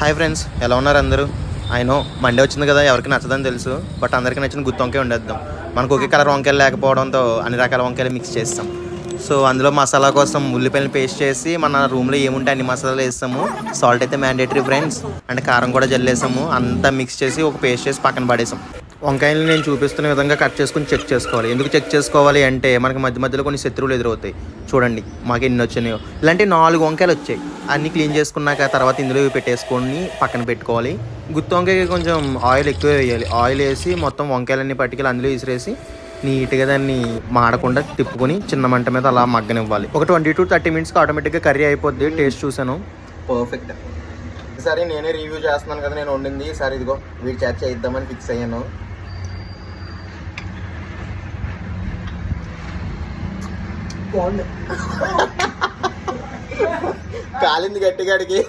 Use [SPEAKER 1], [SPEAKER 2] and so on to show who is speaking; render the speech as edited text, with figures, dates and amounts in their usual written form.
[SPEAKER 1] Hi friends, ఎలా ఉన్నారు అందరూ? నో మండే వచ్చింది కదా, ఎవరికి నచ్చదని తెలుసు. బట్ అందరికీ నచ్చిన గుత్తి వంకాయ వండేద్దాం. మనకు ఒకే కలర్ వంకాయలు లేకపోవడంతో అన్ని రకాల వంకాయలు మిక్స్ చేస్తాం. సో అందులో మసాలా కోసం ఉల్లిపాయలు పేస్ట్ చేసి మన రూమ్లో ఏముంటే అన్ని మసాలాలు వేస్తాము. సాల్ట్ అయితే మ్యాండేటరీ ఫ్రెండ్స్, అంటే కారం కూడా జల్లేసాము. అంతా మిక్స్ చేసి ఒక పేస్ట్ చేసి పక్కన పడేసాం. వంకాయలు నేను చూపిస్తున్న విధంగా కట్ చేసుకుని చెక్ చేసుకోవాలి. ఎందుకు చెక్ చేసుకోవాలి అంటే మనకి మధ్య మధ్యలో కొన్ని శత్రువులు ఎదురవుతాయి. చూడండి మాకు ఎన్ని వచ్చినాయో. ఇలాంటి 4 వంకాయలు వచ్చాయి. అన్నీ క్లీన్ చేసుకున్నాక తర్వాత ఇందులో పెట్టేసుకొని పక్కన పెట్టుకోవాలి. గుత్తి వంకాయకి కొంచెం ఆయిల్ ఎక్కువ వేయాలి. ఆయిల్ వేసి మొత్తం వంకాయలన్నీ పట్టుకెళ్ళి అందులో విసిరేసి నీట్గా దాన్ని మాడకుండా తిప్పుకొని చిన్న మంట మీద అలా మగ్గనివ్వాలి. ఒక 20 to 30 minutesకి ఆటోమేటిక్గా కర్రీ అయిపోద్ది. టేస్ట్ చూసాను, పర్ఫెక్ట్. ఈసారి నేనే రివ్యూ చేస్తున్నాను కదా నేను వండింది. ఈసారి ఇదిగో వీటి చేత చేద్దామని ఫిక్స్ అయ్యాను. కాలింది గట్టిగాడికి.